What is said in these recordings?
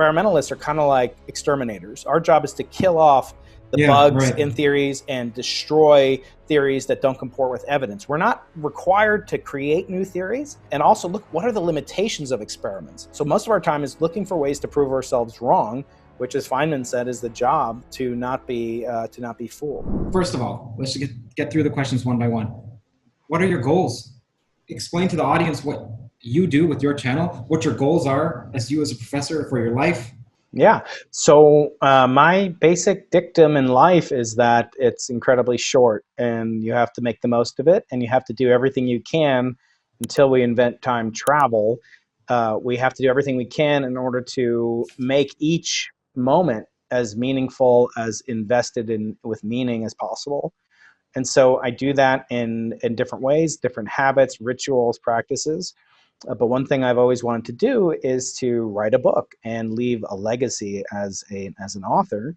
experimentalists are kind of like exterminators. Our job is to kill off the bugs in theories and destroy theories that don't comport with evidence. We're not required to create new theories. And also look, what are the limitations of experiments? So most of our time is looking for ways to prove ourselves wrong, which, as Feynman said, is the job to not be fooled. First of all, let's get through the questions one by one. What are your goals? Explain to the audience what you do with your channel, what your goals are as you as a professor for your life. Yeah. So my basic dictum in life is that it's incredibly short and you have to make the most of it, and you have to do everything you can until we invent time travel. We have to do everything we can in order to make each moment as meaningful, as invested in with meaning as possible. And so I do that in different ways, different habits, rituals, practices. But one thing I've always wanted to do is to write a book and leave a legacy as an author.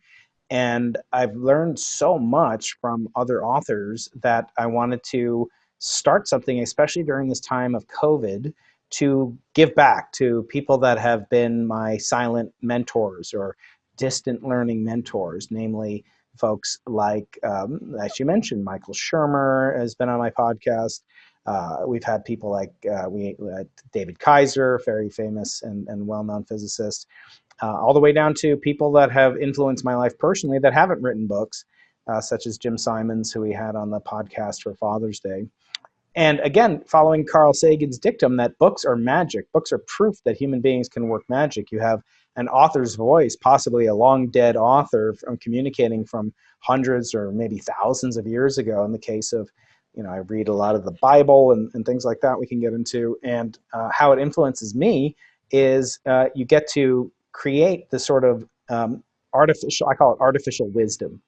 And I've learned so much from other authors that I wanted to start something, especially during this time of COVID, to give back to people that have been my silent mentors or distant learning mentors, namely folks like, as you mentioned, Michael Shermer has been on my podcast. We've had people like David Kaiser, very famous and well-known physicist, all the way down to people that have influenced my life personally that haven't written books, such as Jim Simons, who we had on the podcast for Father's Day. And again, following Carl Sagan's dictum that books are magic, books are proof that human beings can work magic. You have an author's voice, possibly a long dead author, from communicating from hundreds or maybe thousands of years ago. In the case of, I read a lot of the Bible and things like that we can get into. And how it influences me is you get to create this sort of artificial, I call it artificial wisdom.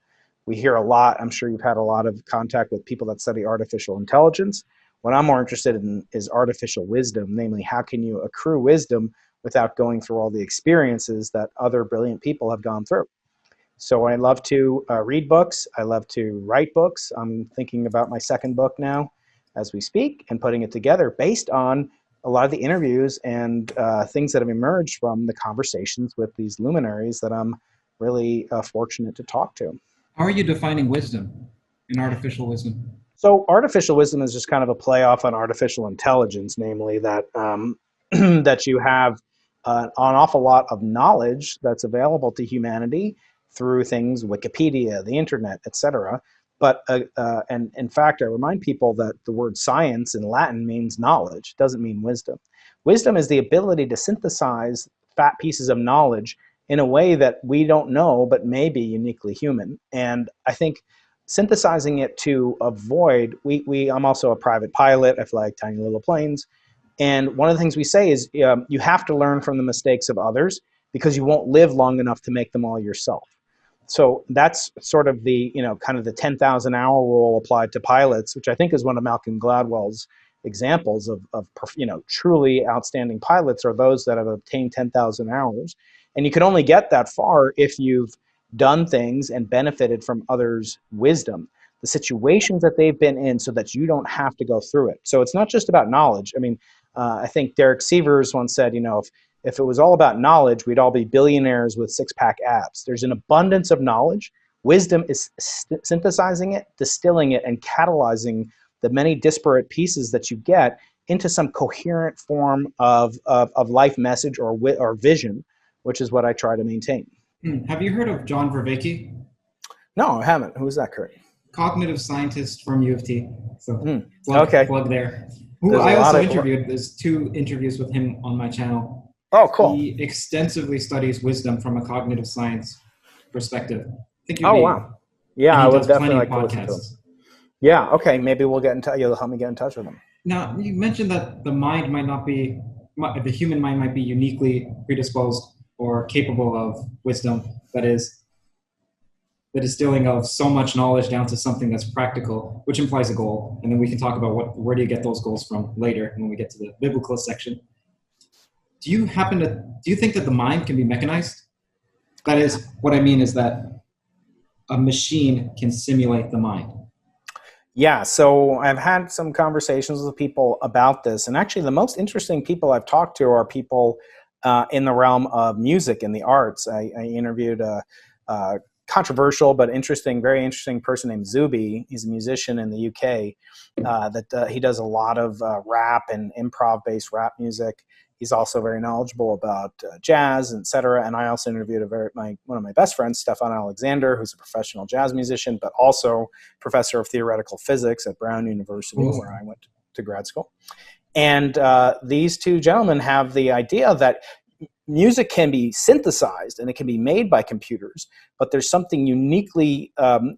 We hear a lot, I'm sure you've had a lot of contact with people that study artificial intelligence. What I'm more interested in is artificial wisdom, namely how can you accrue wisdom without going through all the experiences that other brilliant people have gone through. So I love to read books. I love to write books. I'm thinking about my second book now as we speak and putting it together based on a lot of the interviews and things that have emerged from the conversations with these luminaries that I'm really fortunate to talk to. How are you defining wisdom in artificial wisdom? So artificial wisdom is just kind of a play off on artificial intelligence, namely that that you have an awful lot of knowledge that's available to humanity through things, Wikipedia, the internet, etc. But and in fact, I remind people that the word science in Latin means knowledge, it doesn't mean wisdom. Wisdom is the ability to synthesize fat pieces of knowledge in a way that we don't know, but may be uniquely human. And I think synthesizing it to avoid, I'm also a private pilot, I fly tiny little planes. And one of the things we say is you have to learn from the mistakes of others because you won't live long enough to make them all yourself. So that's sort of the, kind of the 10,000 hour rule applied to pilots, which I think is one of Malcolm Gladwell's examples of truly outstanding pilots are those that have obtained 10,000 hours. And you can only get that far if you've done things and benefited from others' wisdom, the situations that they've been in so that you don't have to go through it. So it's not just about knowledge. I mean, I think Derek Sievers once said, if it was all about knowledge, we'd all be billionaires with six-pack abs. There's an abundance of knowledge. Wisdom is synthesizing it, distilling it, and catalyzing the many disparate pieces that you get into some coherent form of life message or vision, which is what I try to maintain. Have you heard of John Vervaeke? No, I haven't. Who is that, Curt? Cognitive scientist from U of T. So plug there. Who I also interviewed. There's 2 interviews with him on my channel. Oh, cool. He extensively studies wisdom from a cognitive science perspective. I think wow. Yeah, I would definitely like to listen to him. Yeah, okay. Maybe we'll get in touch. You'll help me get in touch with him. Now, you mentioned that the human mind might be uniquely predisposed or capable of wisdom, that is the distilling of so much knowledge down to something that's practical, which implies a goal. And then we can talk about where do you get those goals from later when we get to the biblical section. Do you think that the mind can be mechanized? That is, what I mean is that a machine can simulate the mind. Yeah, so I've had some conversations with people about this. And actually the most interesting people I've talked to are people in the realm of music and the arts. I interviewed a controversial but interesting, very interesting person named Zuby. He's a musician in the UK that he does a lot of rap and improv-based rap music. He's also very knowledgeable about jazz, etc. And I also interviewed one of my best friends, Stefan Alexander, who's a professional jazz musician, but also professor of theoretical physics at Brown University, where I went to grad school. And these two gentlemen have the idea that music can be synthesized and it can be made by computers, but there's something uniquely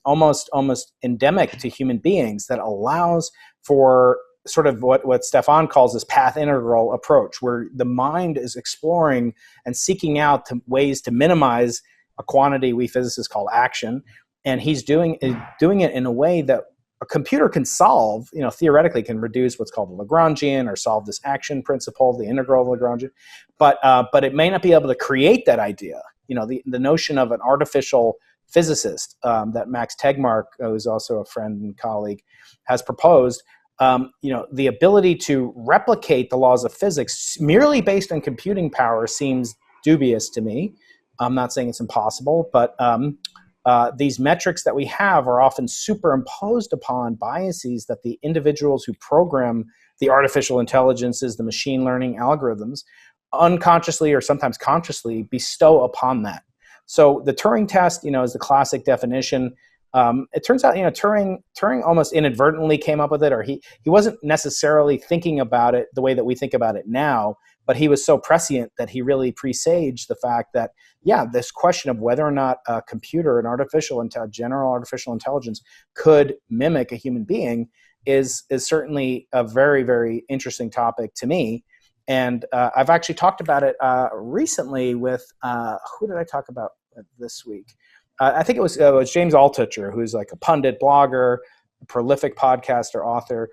almost endemic to human beings that allows for sort of what Stefan calls this path integral approach, where the mind is exploring and seeking out ways to minimize a quantity we physicists call action. And he's doing it in a way that a computer can solve, theoretically can reduce what's called the Lagrangian or solve this action principle, the integral of Lagrangian, but it may not be able to create that idea. The notion of an artificial physicist that Max Tegmark, who's also a friend and colleague, has proposed, the ability to replicate the laws of physics merely based on computing power seems dubious to me. I'm not saying it's impossible, but these metrics that we have are often superimposed upon biases that the individuals who program the artificial intelligences, the machine learning algorithms, unconsciously or sometimes consciously bestow upon that. So the Turing test, is the classic definition. It turns out, Turing almost inadvertently came up with it, or he wasn't necessarily thinking about it the way that we think about it now, but he was so prescient that he really presaged the fact that, this question of whether or not a computer, general artificial intelligence could mimic a human being is certainly a very, very interesting topic to me. And I've actually talked about it recently with, who did I talk about this week? I think it was James Altucher, who's like a pundit, blogger, prolific podcaster, author.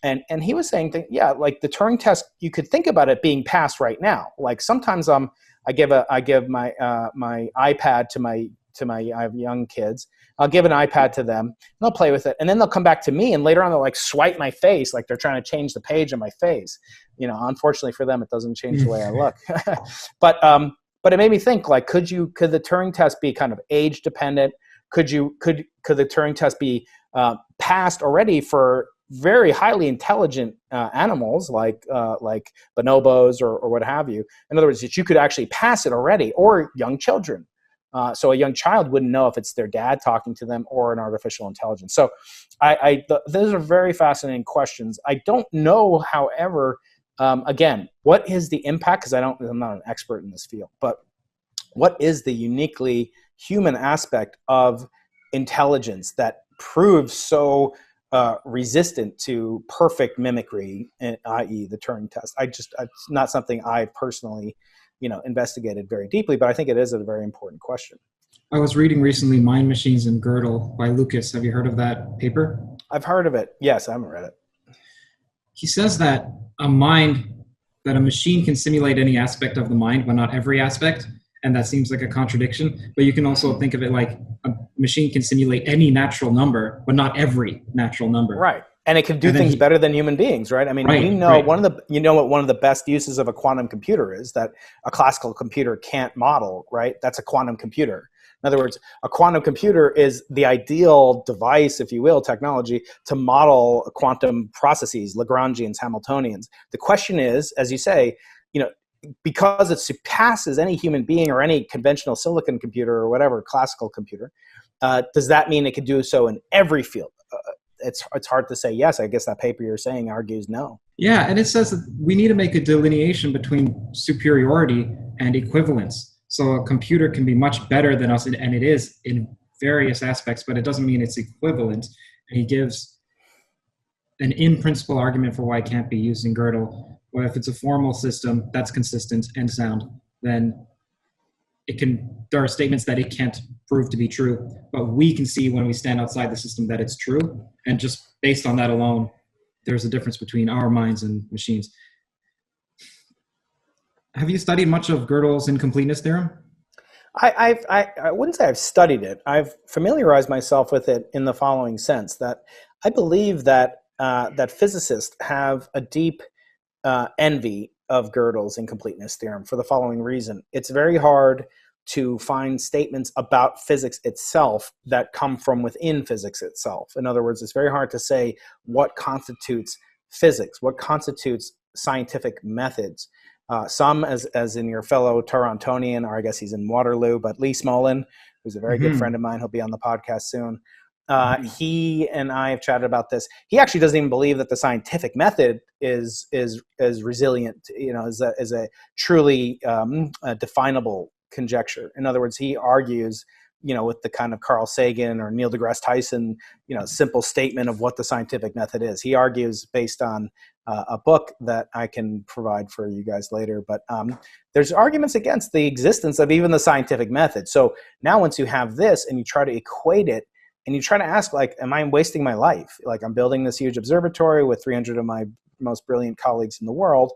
And he was saying that, like the Turing test, you could think about it being passed right now. Like sometimes I give my my iPad to my I have young kids. I'll give an iPad to them and they'll play with it. And then they'll come back to me and later on they'll like swipe my face, like they're trying to change the page on my face. Unfortunately for them, it doesn't change the way I look. But it made me think, like, could the Turing test be kind of age dependent? Could the Turing test be passed already for very highly intelligent animals like bonobos or what have you? In other words, that you could actually pass it already, or young children. So a young child wouldn't know if it's their dad talking to them or an artificial intelligence. So those are very fascinating questions. I don't know, however, again, what is the impact? Because I'm not an expert in this field, but what is the uniquely human aspect of intelligence that proves so resistant to perfect mimicry, i.e. the Turing test? It's not something I've personally, investigated very deeply, but I think it is a very important question. I was reading recently Mind Machines and Gödel by Lucas. Have you heard of that paper? I've heard of it. Yes, I haven't read it. He says that a machine can simulate any aspect of the mind, but not every aspect. And that seems like a contradiction. But you can also think of it like a machine can simulate any natural number, but not every natural number. Right. And it can do things better than human beings, right? I mean, we know what one of the best uses of a quantum computer is that a classical computer can't model, right? That's a quantum computer. In other words, a quantum computer is the ideal device, if you will, technology to model quantum processes, Lagrangians, Hamiltonians. The question is, as you say, because it surpasses any human being or any conventional silicon computer or whatever, classical computer, does that mean it could do so in every field? It's hard to say yes. I guess that paper you're saying argues no. Yeah, and it says that we need to make a delineation between superiority and equivalence. So a computer can be much better than us, and it is in various aspects, but it doesn't mean it's equivalent. And he gives an in-principle argument for why it can't be used in Gödel. Or if it's a formal system that's consistent and sound, then there are statements that it can't prove to be true, but we can see when we stand outside the system that it's true. And just based on that alone, there's a difference between our minds and machines. Have you studied much of Gödel's incompleteness theorem? I wouldn't say I've studied it. I've familiarized myself with it in the following sense, that I believe that physicists have a deep envy of Gödel's incompleteness theorem for the following reason. It's very hard to find statements about physics itself that come from within physics itself. In other words, it's very hard to say what constitutes physics, what constitutes scientific methods. Some, as in your fellow Torontonian, or I guess he's in Waterloo, but Lee Smolin, who's a very good friend of mine, he'll be on the podcast soon. He and I have chatted about this. He actually doesn't even believe that the scientific method is resilient, is a truly definable conjecture. In other words, he argues, with the kind of Carl Sagan or Neil deGrasse Tyson, simple statement of what the scientific method is. He argues based on a book that I can provide for you guys later. But there's arguments against the existence of even the scientific method. So now once you have this and you try to equate it, and you try to ask, am I wasting my life? I'm building this huge observatory with 300 of my most brilliant colleagues in the world.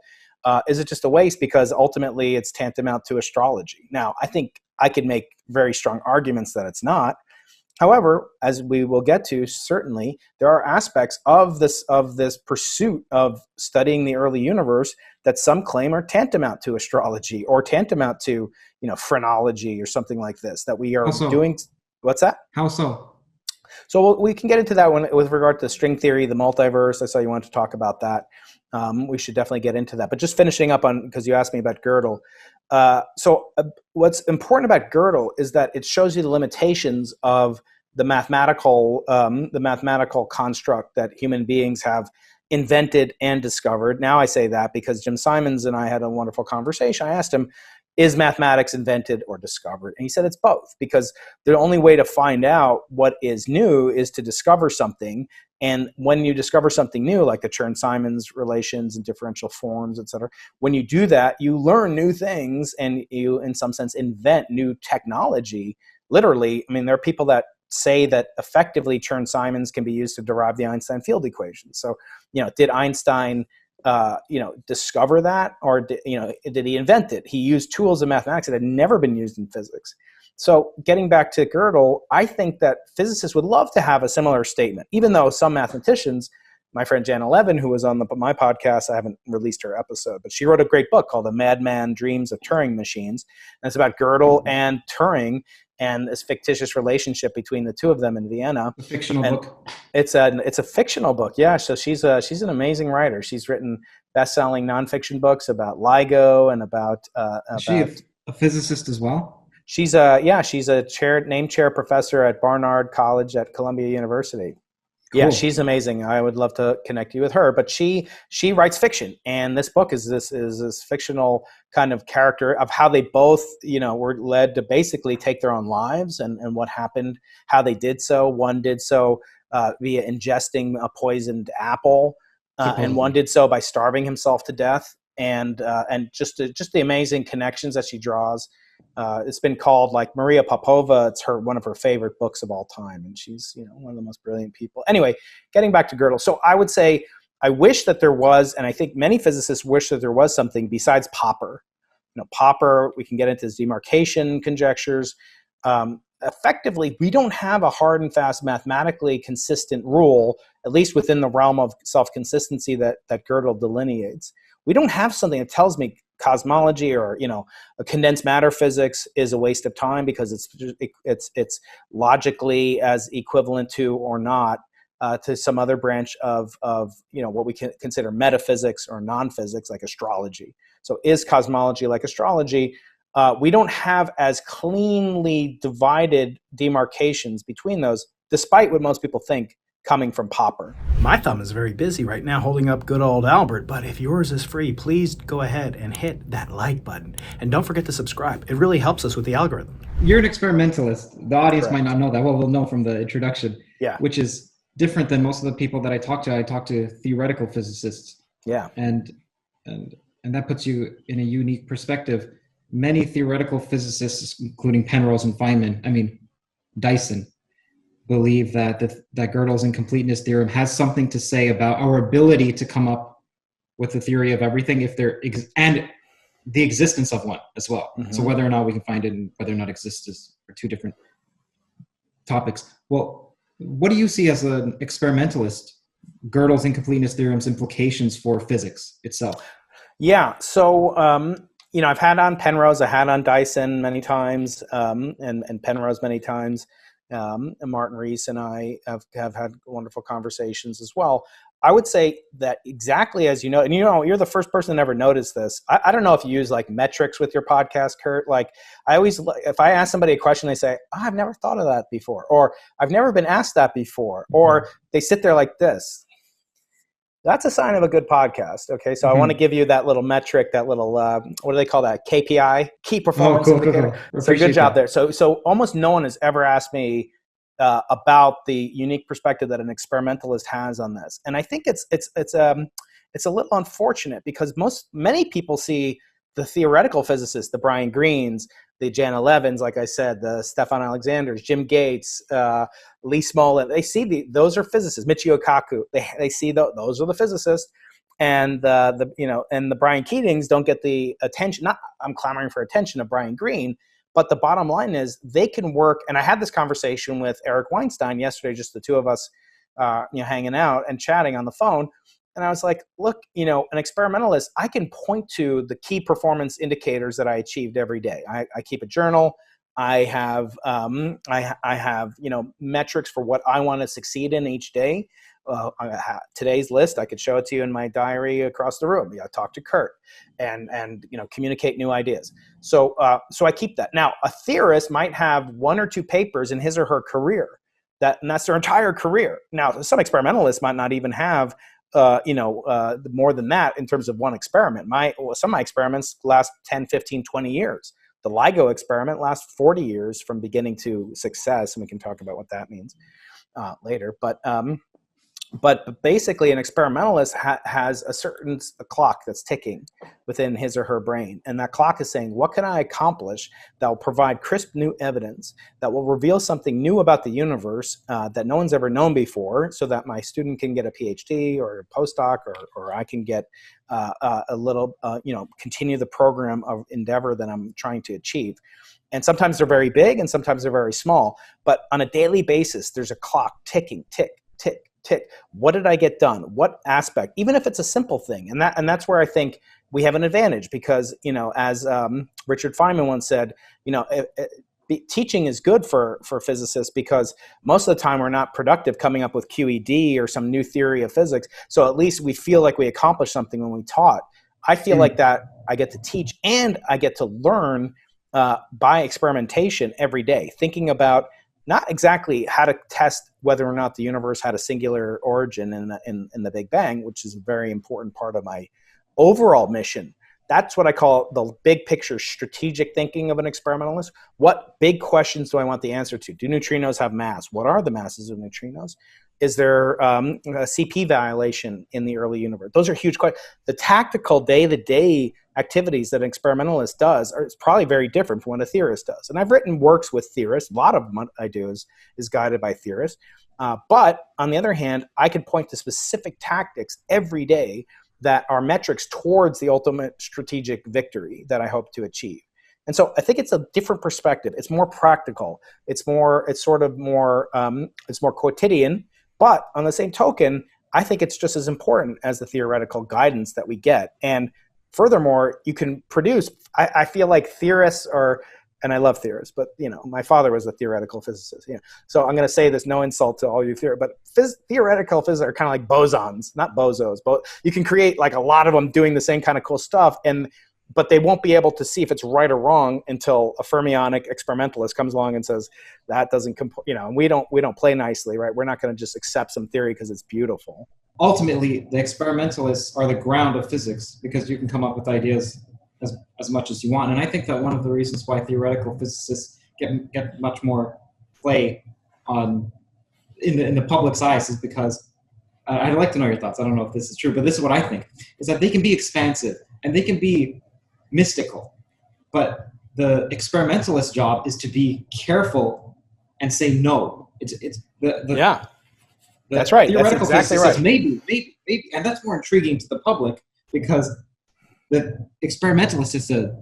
Is it just a waste because ultimately it's tantamount to astrology? Now, I think I could make very strong arguments that it's not. However, as we will get to, certainly there are aspects of this pursuit of studying the early universe that some claim are tantamount to astrology or tantamount to phrenology or something like this that we are doing. What's that? How so? So we can get into that one with regard to string theory, the multiverse. I saw you wanted to talk about that. We should definitely get into that. But just finishing up on, because you asked me about Gödel. What's important about Gödel is that it shows you the limitations of the mathematical construct that human beings have invented and discovered. Now I say that because Jim Simons and I had a wonderful conversation. I asked him, is mathematics invented or discovered? And he said it's both, because the only way to find out what is new is to discover something. And when you discover something new, like the Chern-Simons relations and differential forms, et cetera, when you do that, you learn new things and you, in some sense, invent new technology. Literally, there are people that say that effectively Chern-Simons can be used to derive the Einstein field equation. So, did Einstein discover that, or did he invent it? He used tools of mathematics that had never been used in physics. So getting back to Gödel, I think that physicists would love to have a similar statement, even though some mathematicians, my friend Jan Levin, who was on my podcast, I haven't released her episode, but she wrote a great book called The Madman Dreams of Turing Machines. And it's about Gödel and Turing and this fictitious relationship between the two of them in Vienna. A fictional book. It's a fictional book, yeah. So she's an amazing writer. She's written best-selling nonfiction books about LIGO and about. Is she a physicist as well? She's a named chair professor at Barnard College at Columbia University. Cool. Yeah, she's amazing. I would love to connect you with her. But she writes fiction, and this book is this fictional kind of character of how they both were led to basically take their own lives and what happened, how they did so. One did so via ingesting a poisoned apple, and one did so by starving himself to death. And just the amazing connections that she draws. It's been called, like Maria Popova, it's one of her favorite books of all time, and she's one of the most brilliant people. Anyway, getting back to Gödel, so I would say I wish that there was, and I think many physicists wish that there was something besides Popper. Popper, we can get into his demarcation conjectures. Effectively, we don't have a hard and fast mathematically consistent rule, at least within the realm of self-consistency that Gödel delineates. We don't have something that tells me cosmology or a condensed matter physics is a waste of time because it's logically as equivalent to or not to some other branch of what we can consider metaphysics or non-physics, like astrology. So is cosmology like astrology? We don't have as cleanly divided demarcations between those, despite what most people think coming from Popper. My thumb is very busy right now holding up good old Albert, but if yours is free, please go ahead and hit that like button. And don't forget to subscribe. It really helps us with the algorithm. You're an experimentalist. The audience Correct. Might not know that. Well, they'll know from the introduction, yeah. Which is different than most of the people that I talk to. I talk to theoretical physicists. Yeah. And that puts you in a unique perspective. Many theoretical physicists, including Penrose and Feynman, Dyson, believe that Gödel's incompleteness theorem has something to say about our ability to come up with a theory of everything, and the existence of one as well. Mm-hmm. So whether or not we can find it and whether or not it exists are two different topics. Well, what do you see as an experimentalist, Gödel's incompleteness theorem's implications for physics itself? Yeah. So, I've had on Penrose, I had on Dyson many times, and Penrose many times. And Martin Rees and I have had wonderful conversations as well. I would say that exactly as you know, and you're the first person to ever notice this. I don't know if you use like metrics with your podcast, Curt. Like I always, if I ask somebody a question, they say, oh, I've never thought of that before, or I've never been asked that before, or they sit there like this. That's a sign of a good podcast. Okay, so I want to give you that little metric, that little what do they call that? KPI, key performance indicator. So good job there. So almost no one has ever asked me about the unique perspective that an experimentalist has on this, and I think it's a little unfortunate because many people see the theoretical physicists, the Brian Greens, the Jan Levins, like I said, the Stefan Alexanders, Jim Gates, Lee Smolin. They see those are physicists. Michio Kaku. They see those are the physicists, and the Brian Keatings don't get the attention. Not I'm clamoring for attention of Brian Greene, but the bottom line is they can work. And I had this conversation with Eric Weinstein yesterday, just the two of us, hanging out and chatting on the phone. And I was like, look, an experimentalist, I can point to the key performance indicators that I achieved every day. I keep a journal. I have metrics for what I want to succeed in each day. Today's list, I could show it to you in my diary across the room. I talk to Curt and communicate new ideas. So I keep that. Now, a theorist might have one or two papers in his or her career and that's their entire career. Now, some experimentalists might not even have more than that in terms of one experiment. Some of my experiments last 10, 15, 20 years. The LIGO experiment lasts 40 years from beginning to success, and we can talk about what that means later. But basically, an experimentalist has a clock that's ticking within his or her brain. And that clock is saying, what can I accomplish that will provide crisp new evidence, that will reveal something new about the universe that no one's ever known before, so that my student can get a PhD or a postdoc, or I can get a little, continue the program of endeavor that I'm trying to achieve. And sometimes they're very big and sometimes they're very small. But on a daily basis, there's a clock ticking, tick, tick, tick. What did I get done? What aspect? Even if it's a simple thing, and that's where I think we have an advantage because as Richard Feynman once said, teaching is good for physicists because most of the time we're not productive coming up with QED or some new theory of physics. So at least we feel like we accomplished something when we taught. I feel like that I get to teach and I get to learn by experimentation every day, thinking about not exactly how to test whether or not the universe had a singular origin in the Big Bang, which is a very important part of my overall mission. That's what I call the big picture strategic thinking of an experimentalist. What big questions do I want the answer to? Do neutrinos have mass? What are the masses of neutrinos? Is there a CP violation in the early universe? Those are huge questions. The tactical day-to-day activities that an experimentalist does is probably very different from what a theorist does. And I've written works with theorists. A lot of what I do is guided by theorists. But on the other hand, I can point to specific tactics every day that are metrics towards the ultimate strategic victory that I hope to achieve. And so I think it's a different perspective. It's more practical. It's more quotidian. But on the same token, I think it's just as important as the theoretical guidance that we get. And furthermore, you can produce, I feel like theorists are, and I love theorists, but my father was a theoretical physicist. So I'm going to say this, no insult to all you theorists, but theoretical physicists are kind of like bosons, not bozos. But you can create like a lot of them doing the same kind of cool stuff, but they won't be able to see if it's right or wrong until a fermionic experimentalist comes along and says that doesn't, we don't play nicely, right? We're not going to just accept some theory because it's beautiful. Ultimately, the experimentalists are the ground of physics because you can come up with ideas as much as you want. And I think that one of the reasons why theoretical physicists get much more play in the public's eyes is because I'd like to know your thoughts. I don't know if this is true, but this is what I think, is that they can be expansive and they can be mystical. But the experimentalist job is to be careful and say no. That's right. Theoretical That's exactly right. Maybe, and that's more intriguing to the public because the experimentalist is to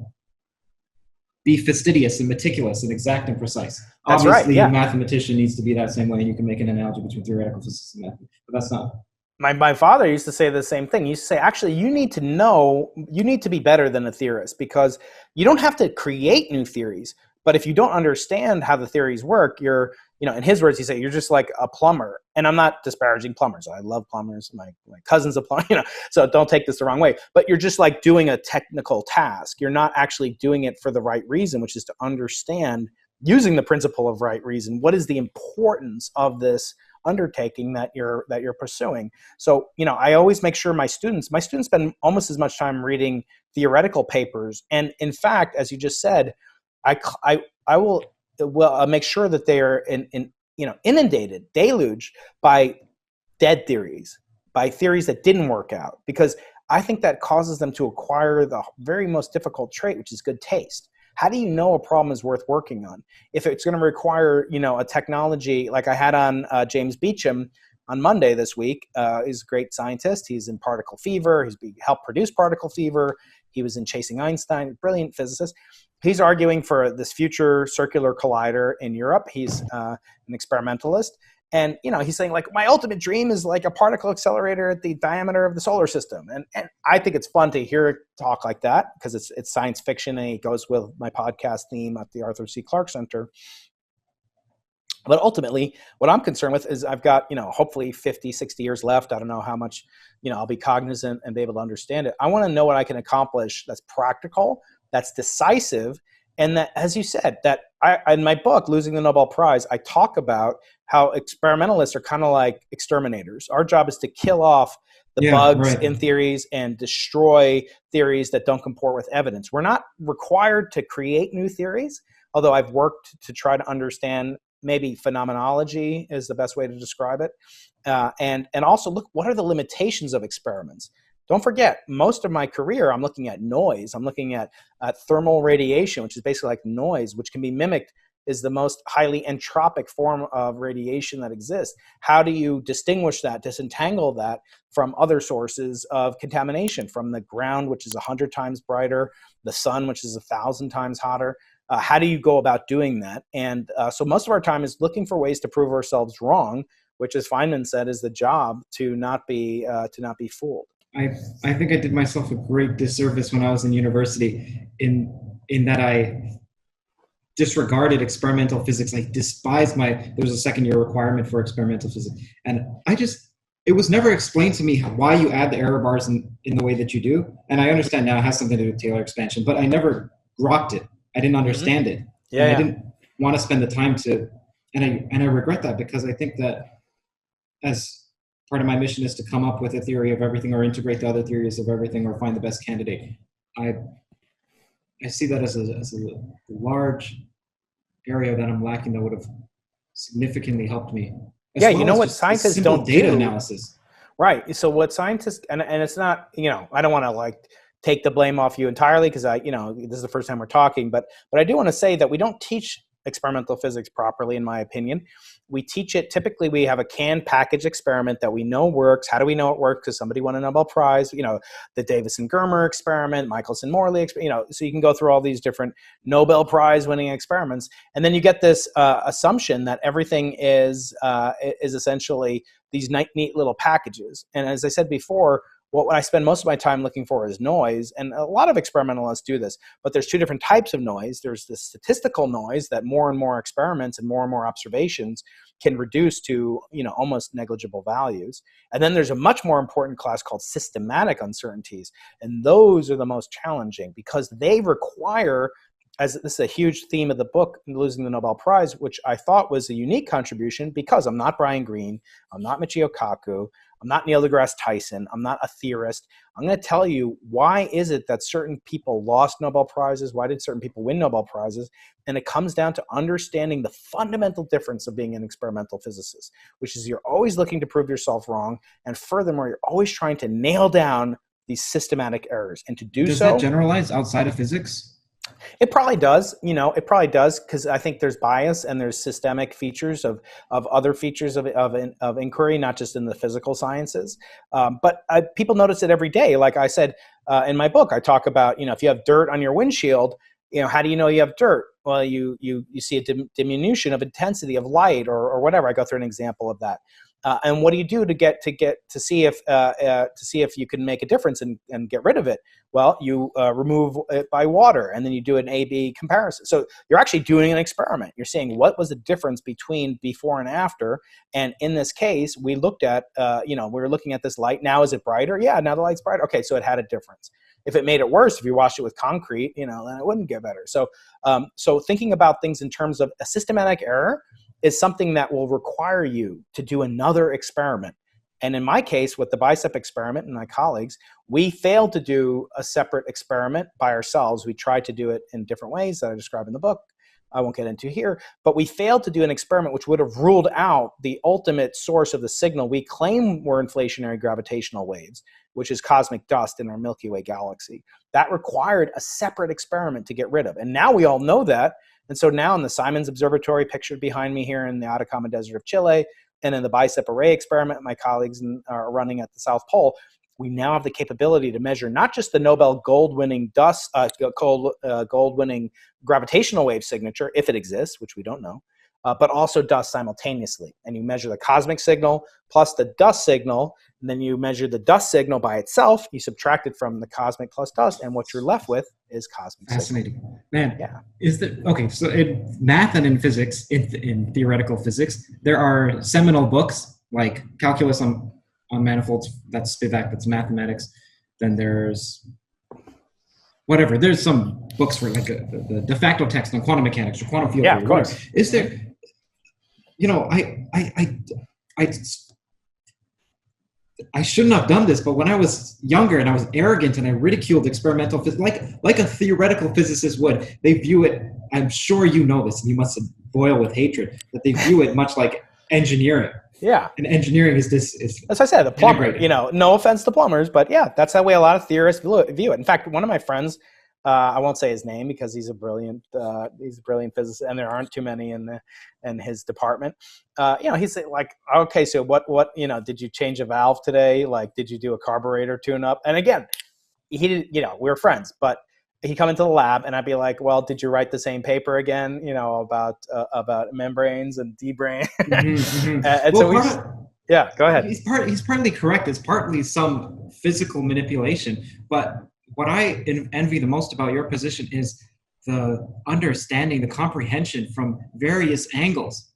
be fastidious and meticulous and exact and precise. That's Obviously, right, yeah. A mathematician needs to be that same way. You can make an analogy between theoretical physics and math, but that's not my father used to say the same thing. He used to say, actually, you need to be better than a theorist, because you don't have to create new theories. But if you don't understand how the theories work, you're, in his words, he said, you're just like a plumber. And I'm not disparaging plumbers. I love plumbers. My cousin's a plumber, so don't take this the wrong way. But you're just like doing a technical task. You're not actually doing it for the right reason, which is to understand, using the principle of right reason, what is the importance of this undertaking that you're pursuing. So, I always make sure my students spend almost as much time reading theoretical papers. And in fact, as you just said, I will make sure that they are inundated, deluged by dead theories, by theories that didn't work out, because I think that causes them to acquire the very most difficult trait, which is good taste. How do you know a problem is worth working on? If it's going to require, a technology, like I had on James Beecham on Monday this week. He's a great scientist. He's in particle fever. He's helped produce particle fever. He was in Chasing Einstein, brilliant physicist. He's arguing for this future circular collider in Europe. He's an experimentalist. And, he's saying, like, my ultimate dream is like a particle accelerator at the diameter of the solar system. And I think it's fun to hear it talk like that, because it's science fiction, and it goes with my podcast theme at the Arthur C. Clarke Center. But ultimately, what I'm concerned with is I've got, hopefully 50, 60 years left. I don't know how much, I'll be cognizant and be able to understand it. I want to know what I can accomplish that's practical, that's decisive, and that, as you said, that in my book, Losing the Nobel Prize, I talk about how experimentalists are kind of like exterminators. Our job is to kill off the bugs in theories and destroy theories that don't comport with evidence. We're not required to create new theories, although I've worked to try to understand, maybe phenomenology is the best way to describe it. And also look, what are the limitations of experiments? Don't forget, most of my career, I'm looking at noise. I'm looking at thermal radiation, which is basically like noise, which can be mimicked, is the most highly entropic form of radiation that exists. How do you distinguish that, disentangle that from other sources of contamination, from the ground, which is 100 times brighter, the sun, which is 1,000 times hotter? How do you go about doing that? And so most of our time is looking for ways to prove ourselves wrong, which, as Feynman said, is the job to not be fooled. I think I did myself a great disservice when I was in university in that I disregarded experimental physics. I despised there was a second year requirement for experimental physics. And it was never explained to me why you add the error bars in the way that you do. And I understand now it has something to do with Taylor expansion, but I never grokked it. I didn't understand it. Yeah, I didn't want to spend the time to, and I regret that, because I think that as part of my mission is to come up with a theory of everything, or integrate the other theories of everything, or find the best candidate. I see that as a large area that I'm lacking that would have significantly helped me. What scientists don't do. Data analysis. Right. So what scientists, and it's not, I don't want to take the blame off you entirely, because this is the first time we're talking, but I do want to say that we don't teach experimental physics properly, in my opinion. We teach it, typically we have a canned package experiment that we know works. How do we know it works? Because somebody won a Nobel Prize, the Davison-Germer experiment, Michelson-Morley, so you can go through all these different Nobel Prize winning experiments. And then you get this assumption that everything is essentially these neat little packages. And as I said before, what I spend most of my time looking for is noise, and a lot of experimentalists do this, but there's two different types of noise. There's the statistical noise that more and more experiments and more observations can reduce to, almost negligible values. And then there's a much more important class called systematic uncertainties, and those are the most challenging because they require, as this is a huge theme of the book, Losing the Nobel Prize, which I thought was a unique contribution because I'm not Brian Greene, I'm not Michio Kaku, I'm not Neil deGrasse Tyson, I'm not a theorist. I'm going to tell you why is it that certain people lost Nobel Prizes, why did certain people win Nobel Prizes, and it comes down to understanding the fundamental difference of being an experimental physicist, which is you're always looking to prove yourself wrong, and furthermore, you're always trying to nail down these systematic errors, and to do Does that generalize outside of physics? It probably does, it probably does, because I think there's bias and there's systemic features of other features of inquiry, not just in the physical sciences. But people notice it every day. Like I said in my book, I talk about, if you have dirt on your windshield, how do you know you have dirt? Well, you see a diminution of intensity of light or whatever. I go through an example of that. And what do you do to see if you can make a difference and get rid of it? Well, you remove it by water, and then you do an A/B comparison. So you're actually doing an experiment. You're seeing what was the difference between before and after. And in this case, we looked at, we were looking at this light. Now is it brighter? Yeah, now the light's brighter. Okay, so it had a difference. If it made it worse, if you washed it with concrete, then it wouldn't get better. So thinking about things in terms of a systematic error is something that will require you to do another experiment. And in my case, with the bicep experiment and my colleagues, we failed to do a separate experiment by ourselves. We tried to do it in different ways that I describe in the book. I won't get into here, but we failed to do an experiment which would have ruled out the ultimate source of the signal we claim were inflationary gravitational waves, which is cosmic dust in our Milky Way galaxy. That required a separate experiment to get rid of. And now we all know that. And so now in the Simons Observatory, pictured behind me here in the Atacama Desert of Chile, and in the bicep array experiment my colleagues are running at the South Pole, we now have the capability to measure not just the Nobel gold-winning gold-winning gravitational wave signature, if it exists, which we don't know, but also dust simultaneously. And you measure the cosmic signal plus the dust signal, and then you measure the dust signal by itself, you subtract it from the cosmic plus dust, and what you're left with is cosmic Fascinating. signal. Man, yeah. So in math and in physics, in theoretical physics, there are seminal books like Calculus on Manifolds, that's Spivak, that's mathematics. Then there's whatever. There's some books for like the de facto text on quantum mechanics or quantum field. Yeah, of course. Is there? I shouldn't have done this, but when I was younger and I was arrogant and I ridiculed experimental physics, like a theoretical physicist would, they view it. I'm sure you know this, and you must boil with hatred that they view it much like engineering. Yeah. And engineering is as I said, the plumber, integrated. No offense to plumbers, but yeah, that's the way a lot of theorists view it. In fact, one of my friends, I won't say his name because he's a brilliant physicist, and there aren't too many in his department. He's like, okay, so what, did you change a valve today? Like, did you do a carburetor tune up? And again, he did, we were friends, but he'd come into the lab and I'd be like, well, did you write the same paper again, about membranes and D-brain? Yeah, go ahead. He's partly correct. It's partly some physical manipulation. But what I envy the most about your position is the understanding, the comprehension from various angles.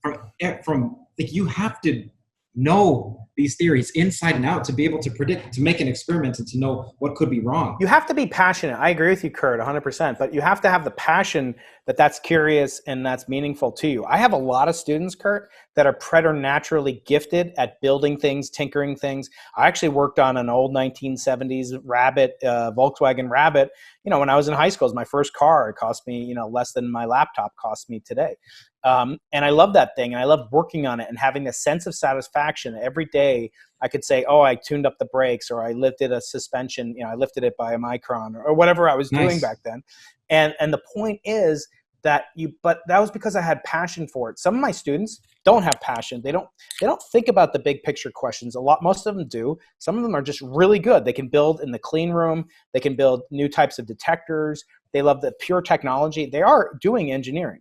From like, you have to know these theories inside and out to be able to predict, to make an experiment, and to know what could be wrong. You have to be passionate. I agree with you, Curt, 100%. But you have to have the passion that's curious and that's meaningful to you. I have a lot of students, Curt, that are preternaturally gifted at building things, tinkering things. I actually worked on an old 1970s Rabbit, Volkswagen Rabbit. When I was in high school, it was my first car. It cost me, less than my laptop cost me today. And I love that thing, and I love working on it and having the sense of satisfaction every day. I could say, oh, I tuned up the brakes, or I lifted a suspension, I lifted it by a micron, or whatever I was doing back then. And the point is that but that was because I had passion for it. Some of my students don't have passion. They don't think about the big picture questions. Most of them do. Some of them are just really good. They can build in the clean room. They can build new types of detectors. They love the pure technology. They are doing engineering.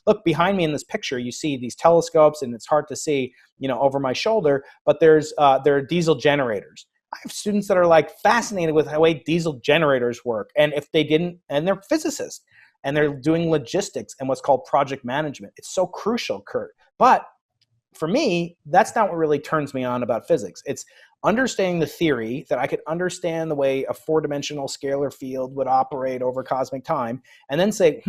Look behind me in this picture. You see these telescopes, and it's hard to see, over my shoulder. But there are diesel generators. I have students that are like fascinated with the way diesel generators work, and if they didn't, and they're physicists, and they're doing logistics and what's called project management. It's so crucial, Curt. But for me, that's not what really turns me on about physics. It's understanding the theory, that I could understand the way a four-dimensional scalar field would operate over cosmic time, and then say,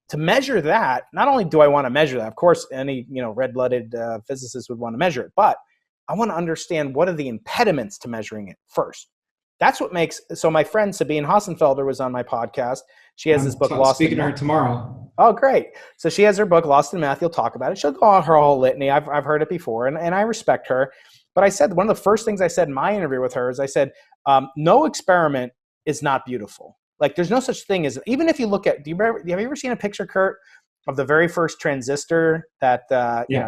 to measure that, not only do I want to measure that, of course, any red-blooded physicist would want to measure it, but I want to understand what are the impediments to measuring it first. That's what makes, so my friend Sabine Hassenfelder was on my podcast. She has this book, Lost in Math. Speaking to her tomorrow. Oh, great. So she has her book, Lost in Math. You'll talk about it. She'll go on her whole litany. I've heard it before, and I respect her. But I said, one of the first things I said in my interview with her is I said, no experiment is not beautiful. Like, there's no such thing as, even if you look at, have you ever seen a picture, Curt, of the very first transistor that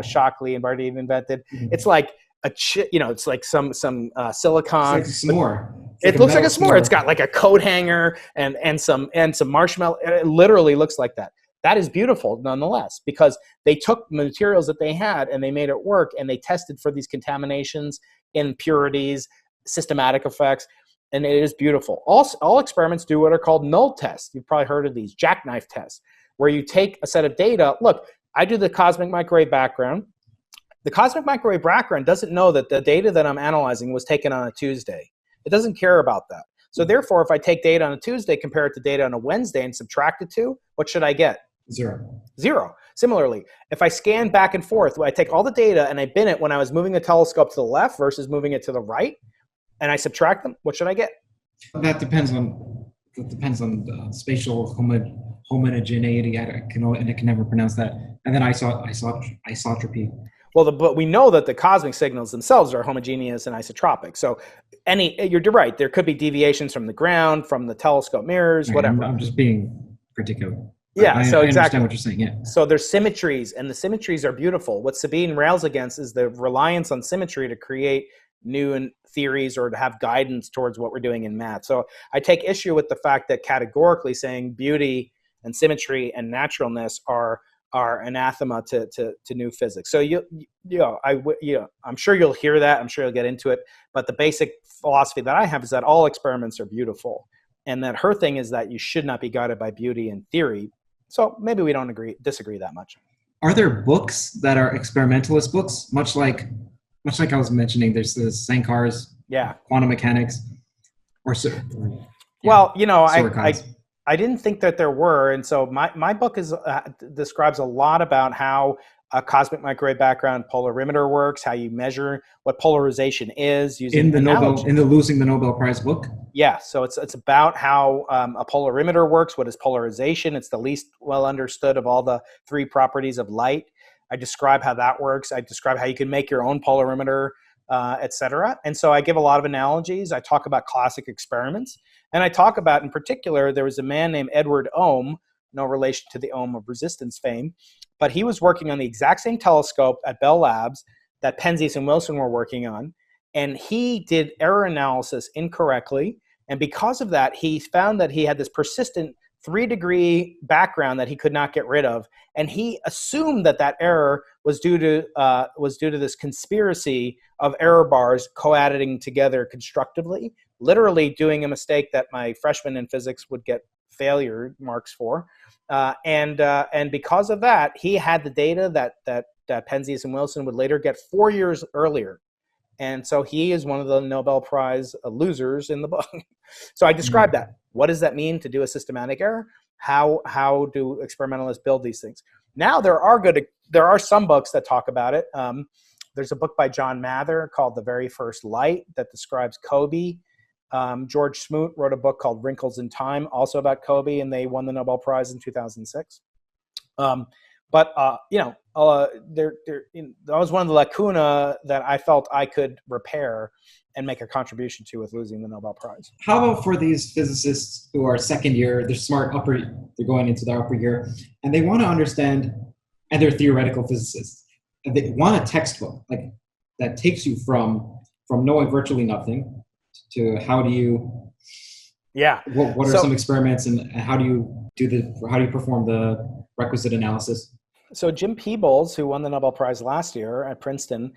Shockley and Bardeen invented? Mm-hmm. It's like a chip, it's like some silicon. It's like a s'more. It looks like a s'more. It's got like a coat hanger and some marshmallow. It literally looks like that. that is beautiful nonetheless, because they took materials that they had and they made it work, and they tested for these contaminations, impurities, systematic effects, and it is beautiful. All experiments do what are called null tests. You've probably heard of these jackknife tests, where you take a set of data. Look, I do the cosmic microwave background. The cosmic microwave background doesn't know that the data that I'm analyzing was taken on a Tuesday. It doesn't care about that. So therefore, if I take data on a Tuesday, compare it to data on a Wednesday, and subtract the two, what should I get? Zero. Similarly, if I scan back and forth, I take all the data and I bin it when I was moving the telescope to the left versus moving it to the right, and I subtract them, what should I get? That depends on the spatial homogeneity. I can never pronounce that. And then isotropy. Well, but we know that the cosmic signals themselves are homogeneous and isotropic. So you're right. There could be deviations from the ground, from the telescope mirrors, whatever. I'm just being particular. Yeah, so I exactly understand what you're saying. Yeah. So there's symmetries, and the symmetries are beautiful. What Sabine rails against is the reliance on symmetry to create new theories or to have guidance towards what we're doing in math. So I take issue with the fact that categorically saying beauty and symmetry and naturalness are anathema to new physics. So I'm sure you'll hear that. I'm sure you'll get into it. But the basic philosophy that I have is that all experiments are beautiful, and that her thing is that you should not be guided by beauty and theory. So maybe we don't disagree that much. Are there books that are experimentalist books, much like I was mentioning? There's the Sankar's quantum mechanics, well, I didn't think that there were, and so my book describes a lot about how a cosmic microwave background polarimeter works, how you measure what polarization is using in the Losing the Nobel Prize book. Yeah, so it's about how a polarimeter works. What is polarization? It's the least well understood of all the three properties of light. I describe how that works. I describe how you can make your own polarimeter, etc. And so I give a lot of analogies. I talk about classic experiments, and I talk about, in particular, there was a man named Edward Ohm, no relation to the Ohm of resistance fame, but he was working on the exact same telescope at Bell Labs that Penzias and Wilson were working on, and he did error analysis incorrectly, and because of that, he found that he had this persistent 3-degree background that he could not get rid of, and he assumed that error was due to this conspiracy of error bars co-editing together constructively, literally doing a mistake that my freshmen in physics would get failure marks for, and because of that, he had the data that Penzias and Wilson would later get 4 years earlier. And so he is one of the Nobel Prize losers in the book. So I describe that. What does that mean to do a systematic error? How do experimentalists build these things? Now there are some books that talk about it. There's a book by John Mather called The Very First Light that describes COBE. George Smoot wrote a book called Wrinkles in Time, also about COBE, and they won the Nobel Prize in 2006. That was one of the lacuna that I felt I could repair and make a contribution to with losing the Nobel Prize. How about for these physicists who are second year, they're smart, they're going into their upper year, and they want to understand, and they're theoretical physicists, and they want a textbook like that takes you from knowing virtually nothing to how do you, what are some experiments, and how do you perform the requisite analysis? So Jim Peebles, who won the Nobel Prize last year at Princeton,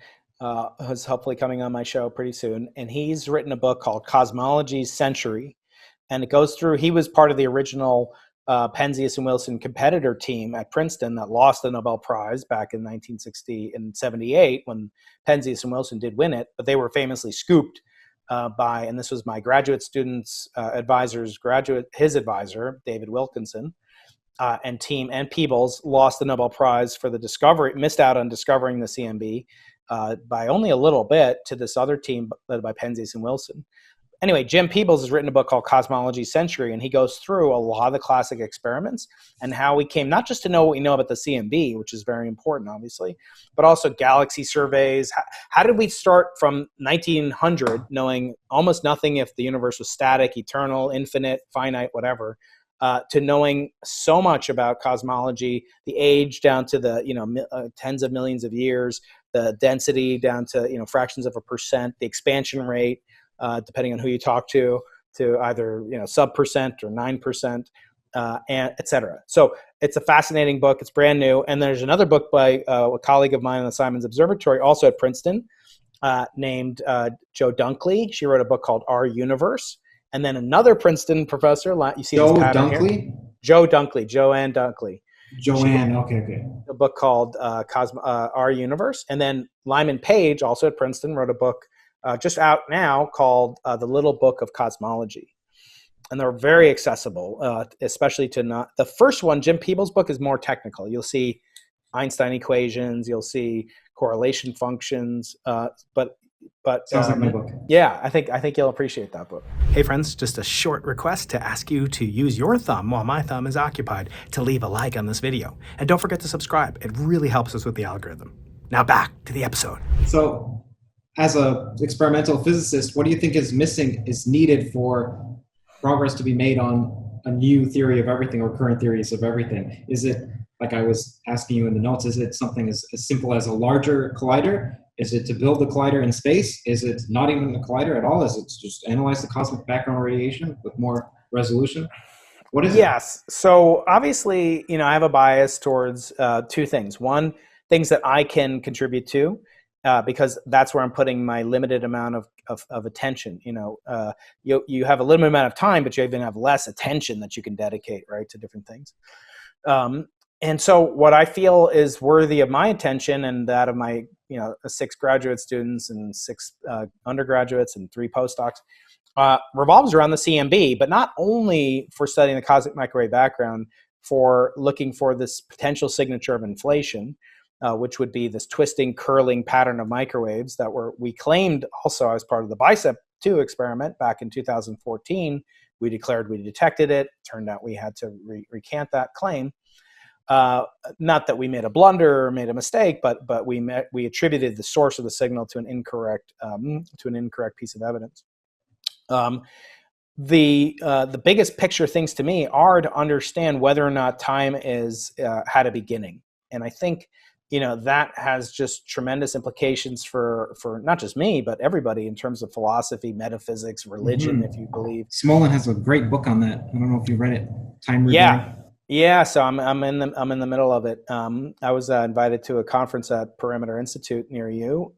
who's hopefully coming on my show pretty soon, and he's written a book called Cosmology's Century, and it goes through, he was part of the original Penzias and Wilson competitor team at Princeton that lost the Nobel Prize back in 1960 and 78 when Penzias and Wilson did win it, but they were famously scooped by, and this was my graduate student's his advisor, David Wilkinson, and team, and Peebles lost the Nobel Prize for the discovery, missed out on discovering the CMB by only a little bit to this other team led by Penzias and Wilson. Anyway, Jim Peebles has written a book called Cosmology's Century, and he goes through a lot of the classic experiments and how we came not just to know what we know about the CMB, which is very important, obviously, but also galaxy surveys. How did we start from 1900 knowing almost nothing if the universe was static, eternal, infinite, finite, whatever, to knowing so much about cosmology, the age down to the tens of millions of years, the density down to fractions of a percent, the expansion rate, depending on who you talk to either sub percent or 9%. and etc. So it's a fascinating book. It's brand new. And there's another book by a colleague of mine on the Simons Observatory, also at Princeton, named Jo Dunkley. She wrote a book called Our Universe. And then another Princeton professor, you see this pattern here. Jo Dunkley, Joanne Dunkley. Joanne, okay. A book called Our Universe. And then Lyman Page, also at Princeton, wrote a book just out now called The Little Book of Cosmology. And they're very accessible, especially to not. The first one, Jim Peebles' book, is more technical. You'll see Einstein equations, you'll see correlation functions, but sounds like my book. Yeah, I think you'll appreciate that book. Hey friends, just a short request to ask you to use your thumb while my thumb is occupied to leave a like on this video, and don't forget to subscribe. It really helps us with the algorithm. Now back to the episode. So, as a experimental physicist, what do you think is needed for progress to be made on a new theory of everything or current theories of everything? Is it, like I was asking you in the notes, is it something as simple as a larger collider? Is it to build the collider in space? Is it not even a collider at all? Is it just analyze the cosmic background radiation with more resolution? What is it? Yes. So obviously, I have a bias towards two things. One, things that I can contribute to, because that's where I'm putting my limited amount of attention. You have a limited amount of time, but you even have less attention that you can dedicate, right, to different things. And so what I feel is worthy of my attention and that of my, 6 graduate students and 6 undergraduates and 3 postdocs, revolves around the CMB, but not only for studying the cosmic microwave background, for looking for this potential signature of inflation, which would be this twisting, curling pattern of microwaves that we claimed also as part of the BICEP 2 experiment back in 2014. We declared we detected it. Turned out we had to recant that claim. Not that we made a blunder or made a mistake, but we attributed the source of the signal to an incorrect piece of evidence. The biggest picture things to me are to understand whether or not time had a beginning, and I think that has just tremendous implications for not just me but everybody in terms of philosophy, metaphysics, religion. If you believe, Smolin has a great book on that. I don't know if you read it. Time Rebellion. Yeah. So I'm in the middle of it. I was invited to a conference at Perimeter Institute near you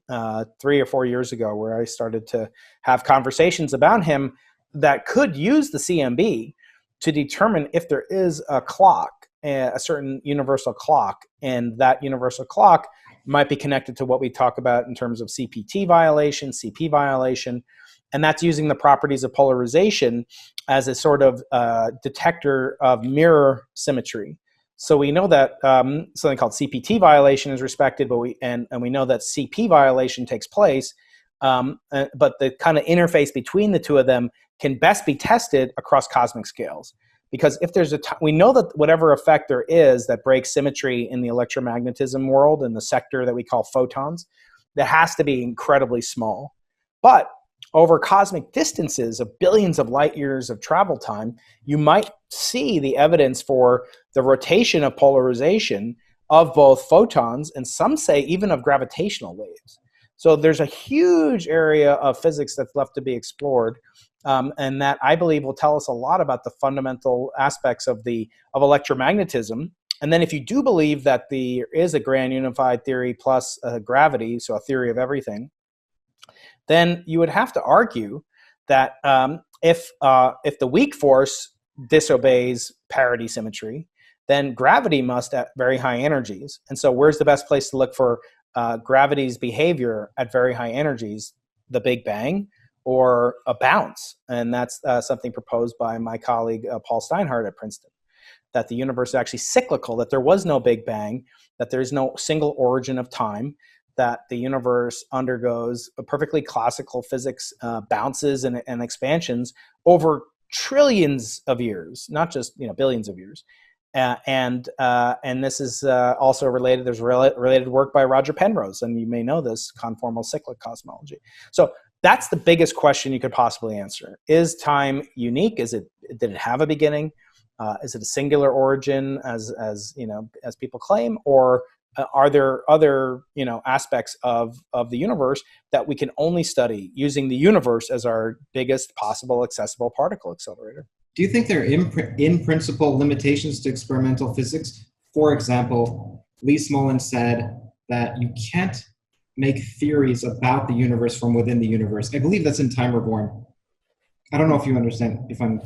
3 or 4 years ago, where I started to have conversations about him that could use the CMB to determine if there is a clock, a certain universal clock, and that universal clock might be connected to what we talk about in terms of CPT violation, CP violation. And that's using the properties of polarization as a sort of detector of mirror symmetry. So we know that something called CPT violation is respected, but we know that CP violation takes place. But the kind of interface between the two of them can best be tested across cosmic scales. Because if there's we know that whatever effect there is that breaks symmetry in the electromagnetism world, in the sector that we call photons, that has to be incredibly small. But over cosmic distances of billions of light years of travel time, you might see the evidence for the rotation of polarization of both photons, and some say even of gravitational waves. So there's a huge area of physics that's left to be explored, and that I believe will tell us a lot about the fundamental aspects of electromagnetism. And then if you do believe that there is a grand unified theory plus gravity, so a theory of everything, then you would have to argue that if the weak force disobeys parity symmetry, then gravity must at very high energies. And so where's the best place to look for gravity's behavior at very high energies? The Big Bang or a bounce? And that's something proposed by my colleague Paul Steinhardt at Princeton, that the universe is actually cyclical, that there was no Big Bang, that there's no single origin of time, that the universe undergoes a perfectly classical physics bounces and expansions over trillions of years, not just billions of years. And this is also related. There's related work by Roger Penrose, and you may know this, conformal cyclic cosmology. So that's the biggest question you could possibly answer. Is time unique? Did it have a beginning? Is it a singular origin, as people claim, or are there other aspects of the universe that we can only study using the universe as our biggest possible accessible particle accelerator? Do you think there are in principle limitations to experimental physics? For example, Lee Smolin said that you can't make theories about the universe from within the universe. I believe that's in Time Reborn. I don't know if you understand, if I'm...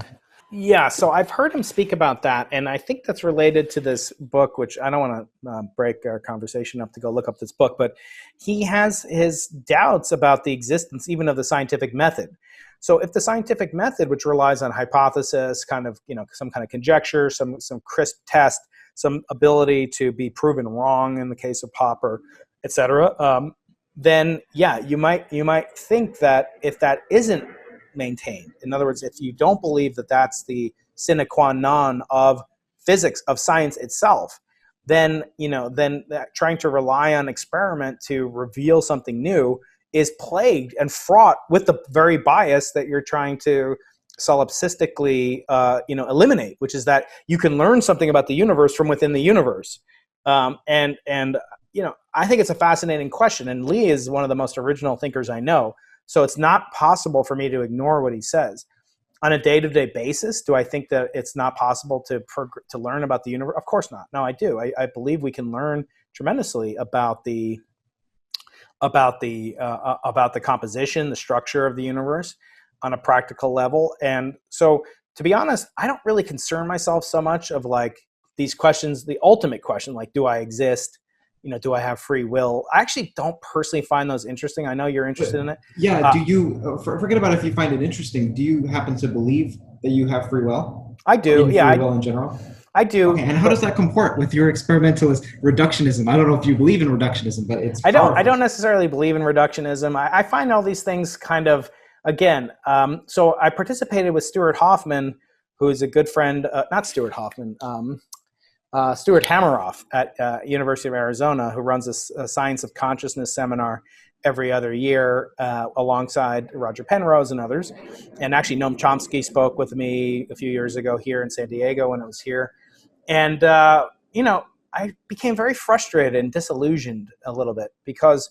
Yeah, so I've heard him speak about that, and I think that's related to this book, which I don't want to break our conversation up to go look up this book, but he has his doubts about the existence even of the scientific method. So if the scientific method, which relies on hypothesis, kind of, some kind of conjecture, some crisp test, some ability to be proven wrong in the case of Popper, et cetera, then yeah, you might think that if that isn't maintained, in other words, if you don't believe that that's the sine qua non of physics, of science itself, then trying to rely on experiment to reveal something new is plagued and fraught with the very bias that you're trying to solipsistically eliminate, which is that you can learn something about the universe from within the universe. And I think it's a fascinating question, and Lee is one of the most original thinkers I know. So it's not possible for me to ignore what he says. On a day-to-day basis, do I think that it's not possible to learn about the universe? Of course not. No, I do. I believe we can learn tremendously about the composition, the structure of the universe on a practical level. And so, to be honest, I don't really concern myself so much of like these questions, the ultimate question, like, do I exist? Do I have free will? I actually don't personally find those interesting. I know you're interested in it. Yeah. Do you, forget about if you find it interesting, do you happen to believe that you have free will? I do. Yeah. Free will in general? I do. Okay, and how does that comport with your experimentalist reductionism? I don't know if you believe in reductionism, but it's powerful. I don't necessarily believe in reductionism. I find all these things kind of, again, so I participated with Stuart Hoffman, who is a good friend, not Stuart Hoffman, Stuart Hameroff at University of Arizona, who runs a Science of Consciousness seminar every other year alongside Roger Penrose and others. And actually, Noam Chomsky spoke with me a few years ago here in San Diego when I was here. And, I became very frustrated and disillusioned a little bit because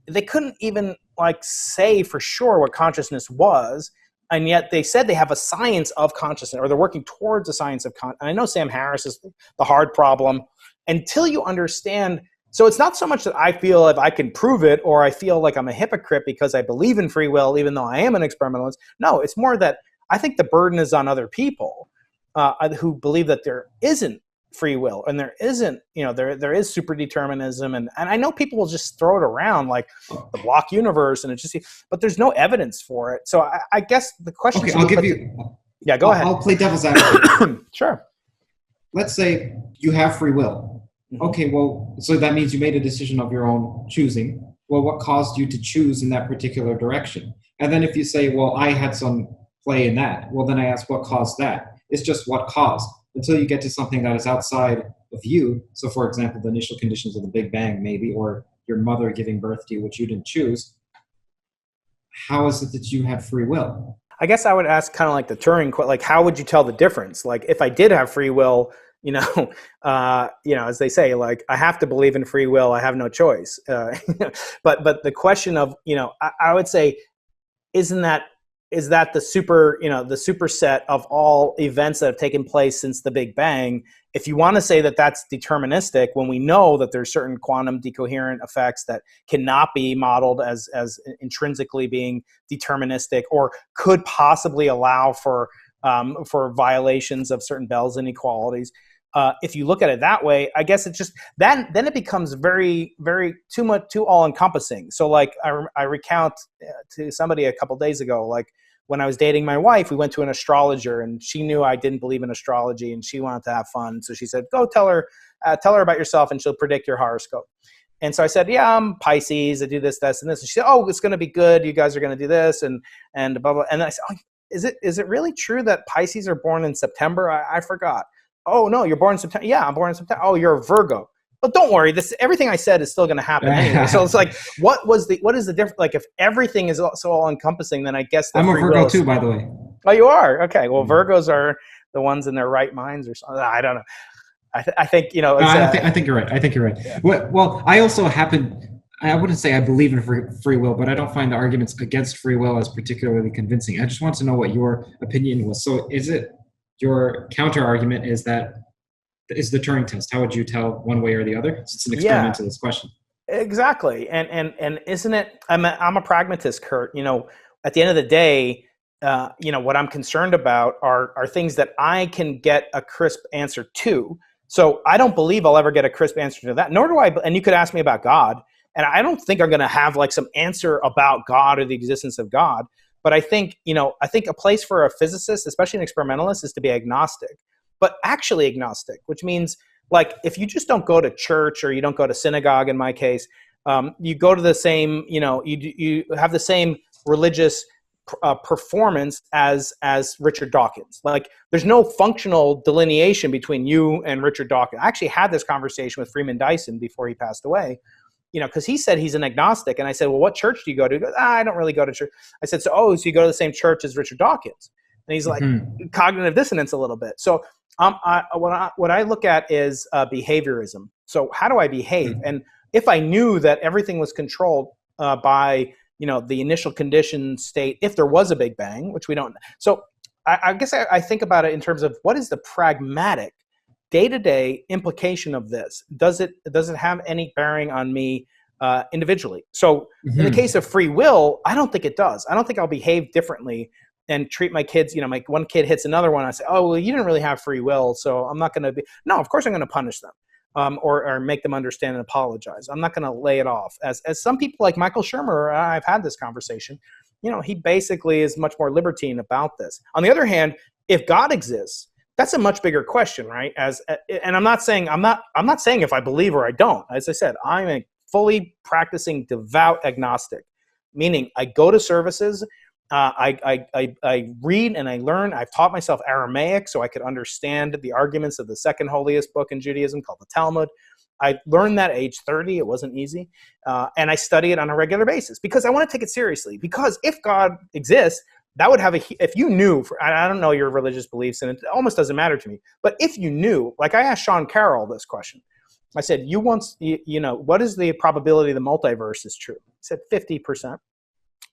they couldn't even say for sure what consciousness was. And yet they said they have a science of consciousness, or they're working towards a science of consciousness. I know Sam Harris is the hard problem. Until you understand, so it's not so much that I feel if I can prove it, or I feel like I'm a hypocrite because I believe in free will, even though I am an experimentalist. No, it's more that I think the burden is on other people who believe that there isn't free will, and there isn't, there is superdeterminism, and I know people will just throw it around like the block universe, and but there's no evidence for it. So I guess the question. Okay, I'll give you. Yeah, go ahead. I'll play devil's advocate. Sure. Let's say you have free will. Mm-hmm. Okay, well, so that means you made a decision of your own choosing. Well, what caused you to choose in that particular direction? And then if you say, well, I had some play in that, well, then I ask, what caused that? It's just what caused. Until you get to something that is outside of you. So, for example, the initial conditions of the Big Bang, maybe, or your mother giving birth to you, which you didn't choose. How is it that you have free will? I guess I would ask kind of like the Turing, like, how would you tell the difference? Like, if I did have free will, as they say, like, I have to believe in free will. I have no choice. But the question of, I would say, is that the superset of all events that have taken place since the Big Bang? If you want to say that that's deterministic, when we know that there's certain quantum decoherent effects that cannot be modeled as intrinsically being deterministic, or could possibly allow for violations of certain Bell's inequalities. If you look at it that way, I guess it's just then it becomes very, very too all encompassing. So like I recount to somebody a couple days ago, like when I was dating my wife, we went to an astrologer, and she knew I didn't believe in astrology, and she wanted to have fun. So she said, go tell her about yourself, and she'll predict your horoscope. And so I said, yeah, I'm Pisces. I do this, this, and this. And she said, oh, it's going to be good. You guys are going to do this, and blah, blah. And I said, oh, is it really true that Pisces are born in September? I forgot. Oh, no, you're born in September. Yeah, I'm born in September. Oh, you're a Virgo. But don't worry, everything I said is still going to happen anyway. So it's like, what is the difference? Like, if everything is so all encompassing, then I guess I'm a Virgo too, by the way. Oh, you are? Okay. Well, Virgos are the ones in their right minds, or something. I don't know. I think I think you're right. I think you're right. Yeah. Well, I also I wouldn't say I believe in free will, but I don't find the arguments against free will as particularly convincing. I just want to know what your opinion was. So is it your counter argument is the Turing test. How would you tell one way or the other? It's an Yeah, experimentalist question. exactly. And isn't it? I'm a pragmatist, Kurt. At the end of the day, what I'm concerned about are things that I can get a crisp answer to. So I don't believe I'll ever get a crisp answer to that. Nor do I. And you could ask me about God, and I don't think I'm going to have like some answer about God or the existence of God. But I think a place for a physicist, especially an experimentalist, is to be agnostic, but actually agnostic, which means like if you just don't go to church or you don't go to synagogue, in my case, you go to the same, you have the same religious performance as Richard Dawkins. Like there's no functional delineation between you and Richard Dawkins. I actually had this conversation with Freeman Dyson before he passed away, because he said he's an agnostic. And I said, well, what church do you go to? He goes, I don't really go to church. I said, so you go to the same church as Richard Dawkins? And he's like, cognitive dissonance a little bit. So what I look at is behaviorism. So how do I behave? And if I knew that everything was controlled by the initial condition state, if there was a Big Bang, which we don't. So I guess I think about it in terms of what is the pragmatic day-to-day implication of this? Does it have any bearing on me individually? So in the case of free will, I don't think it does. I don't think I'll behave differently and treat my kids, my one kid hits another one. I say, oh, well, you didn't really have free will, so I'm not going to be. No, of course I'm going to punish them. Or make them understand and apologize. I'm not going to lay it off. As some people like Michael Shermer, I've had this conversation, he basically is much more libertine about this. On the other hand, if God exists, that's a much bigger question, right? And I'm not saying if I believe or I don't. As I said, I'm a fully practicing devout agnostic, meaning I go to services, I read and I learn. I've taught myself Aramaic so I could understand the arguments of the second holiest book in Judaism called the Talmud. I learned that at age 30. It wasn't easy. And I study it on a regular basis because I want to take it seriously. Because if God exists, that would have if you knew, I don't know your religious beliefs, and it almost doesn't matter to me. But if you knew, like I asked Sean Carroll this question. I said, what is the probability the multiverse is true? He said 50%.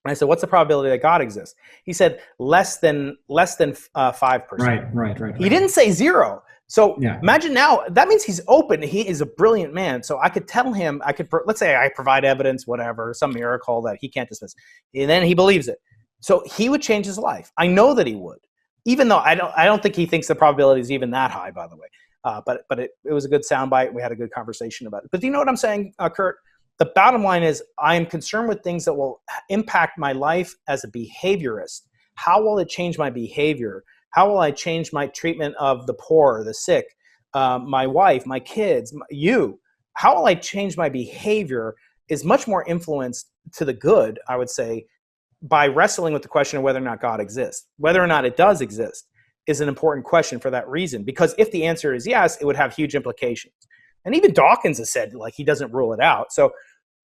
And I said, what's the probability that God exists? He said less than 5%. Right. He didn't say zero. So imagine now, that means he's open. He is a brilliant man. So I could tell him, let's say I provide evidence, whatever, some miracle that he can't dismiss. And then he believes it. So he would change his life. I know that he would, even though I don't think he thinks the probability is even that high, by the way. But it was a good soundbite. We had a good conversation about it. But do you know what I'm saying, Kurt? The bottom line is I am concerned with things that will impact my life as a behaviorist. How will it change my behavior? How will I change my treatment of the poor, the sick, my wife, my kids, you? How will I change my behavior is much more influenced to the good, I would say, by wrestling with the question of whether or not God exists. Whether or not it does exist is an important question for that reason. Because if the answer is yes, it would have huge implications. And even Dawkins has said, like, he doesn't rule it out.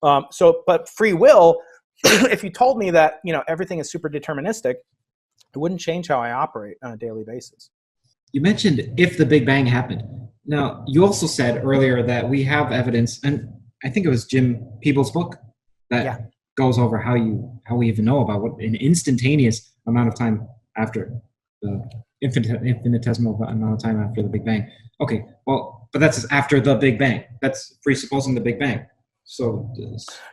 But free will, if you told me that, everything is super deterministic, it wouldn't change how I operate on a daily basis. You mentioned if the Big Bang happened. Now, you also said earlier that we have evidence, and I think it was Jim Peebles' book that goes over how we even know about what an instantaneous amount of time after the infinitesimal amount of time after the Big Bang. Okay, well, but that's after the Big Bang. That's presupposing the Big Bang. So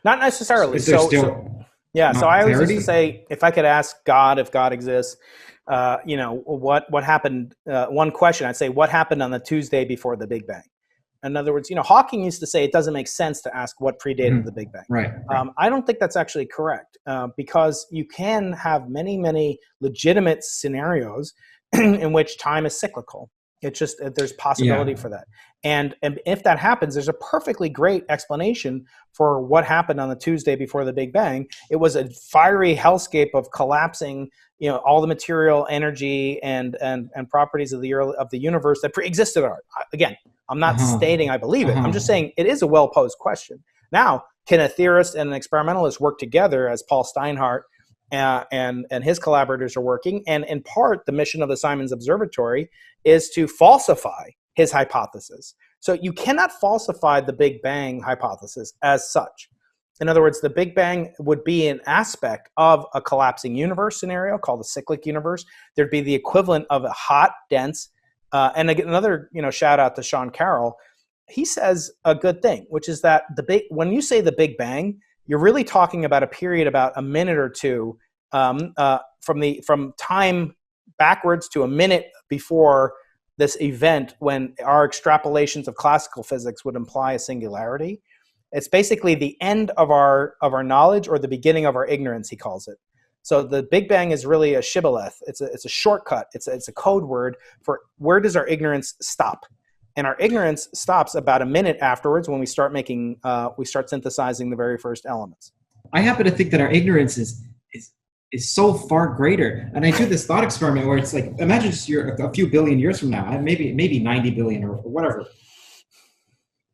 not necessarily. So I always used to say, if I could ask God if God exists, what happened? One question, I'd say, what happened on the Tuesday before the Big Bang? In other words, Hawking used to say it doesn't make sense to ask what predated the Big Bang. Right. I don't think that's actually correct because you can have many, many legitimate scenarios in which time is cyclical. It's just there's possibility for that. And if that happens, there's a perfectly great explanation for what happened on the Tuesday before the Big Bang. It was a fiery hellscape of collapsing, all the material, energy, and properties of the universe that pre-existed. Again, I'm not stating I believe it. I'm just saying it is a well-posed question. Now, can a theorist and an experimentalist work together, as Paul Steinhardt and his collaborators are working? And in part, the mission of the Simons Observatory is to falsify his hypothesis. So you cannot falsify the Big Bang hypothesis as such. In other words, the Big Bang would be an aspect of a collapsing universe scenario called the cyclic universe. There'd be the equivalent of a hot, dense, and again, another shout out to Sean Carroll. He says a good thing, which is that when you say the Big Bang, you're really talking about a period about a minute or two from time backwards to a minute before this event, when our extrapolations of classical physics would imply a singularity. It's basically the end of our knowledge, or the beginning of our ignorance, he calls it. So the Big Bang is really a shibboleth. It's a shortcut. It's a code word for where does our ignorance stop. And our ignorance stops about a minute afterwards when we start synthesizing the very first elements. I happen to think that our ignorance is so far greater. And I do this thought experiment where it's like, imagine just you're a few billion years from now, maybe 90 billion or whatever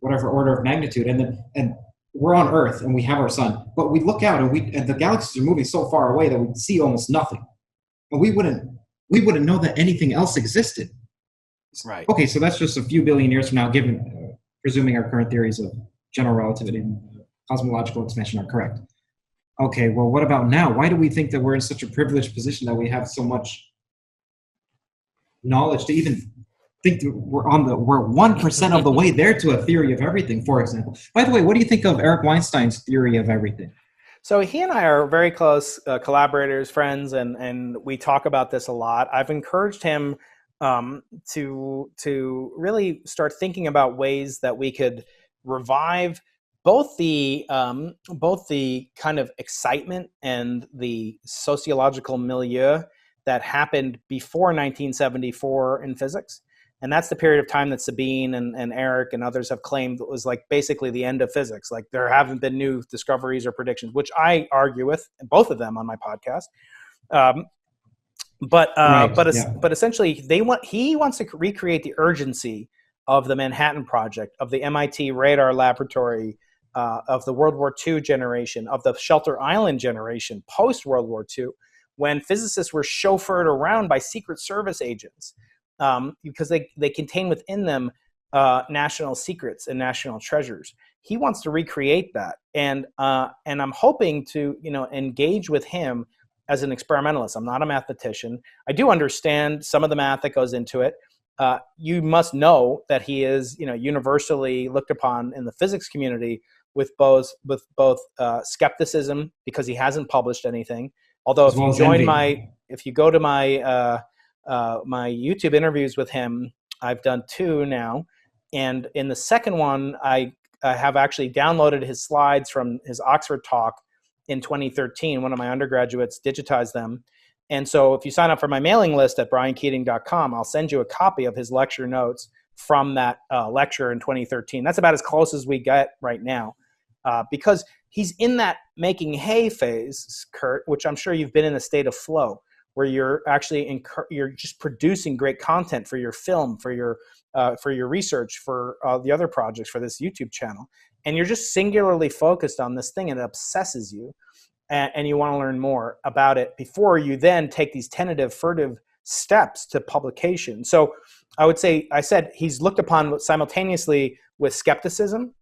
order of magnitude, and we're on Earth and we have our sun, but we look out and the galaxies are moving so far away that we see almost nothing. And we wouldn't know that anything else existed. Right. Okay, so that's just a few billion years from now, presuming our current theories of general relativity and cosmological expansion are correct. Okay, well, what about now? Why do we think that we're in such a privileged position that we have so much knowledge to even think that we're 1% of the way there to a theory of everything, for example? By the way, what do you think of Eric Weinstein's theory of everything? So he and I are very close collaborators, friends, and we talk about this a lot. I've encouraged him to really start thinking about ways that we could revive both the kind of excitement and the sociological milieu that happened before 1974 in physics. And that's the period of time that Sabine and Eric and others have claimed was like basically the end of physics. Like there haven't been new discoveries or predictions, which I argue with, both of them on my podcast. But essentially he wants to recreate the urgency of the Manhattan Project, of the MIT radar laboratory, of the World War II generation, of the Shelter Island generation post World War II, when physicists were chauffeured around by Secret Service agents because they contain within them national secrets and national treasures. He wants to recreate that, and I'm hoping to engage with him as an experimentalist. I'm not a mathematician. I do understand some of the math that goes into it. You must know that he is, universally looked upon in the physics community with both skepticism, because he hasn't published anything. Although if you go to my my YouTube interviews with him, I've done 2 now, and in the second one, I have actually downloaded his slides from his Oxford talk in 2013. One of my undergraduates digitized them. And so if you sign up for my mailing list at briankeating.com, I'll send you a copy of his lecture notes from that lecture in 2013. That's about as close as we get right now, because he's in that making hay phase, Curt, which I'm sure you've been in a state of flow, where you're actually you're just producing great content for your film, for your research, for the other projects, for this YouTube channel. And you're just singularly focused on this thing, and it obsesses you. And you want to learn more about it before you then take these tentative, furtive steps to publication. So I said he's looked upon simultaneously with skepticism,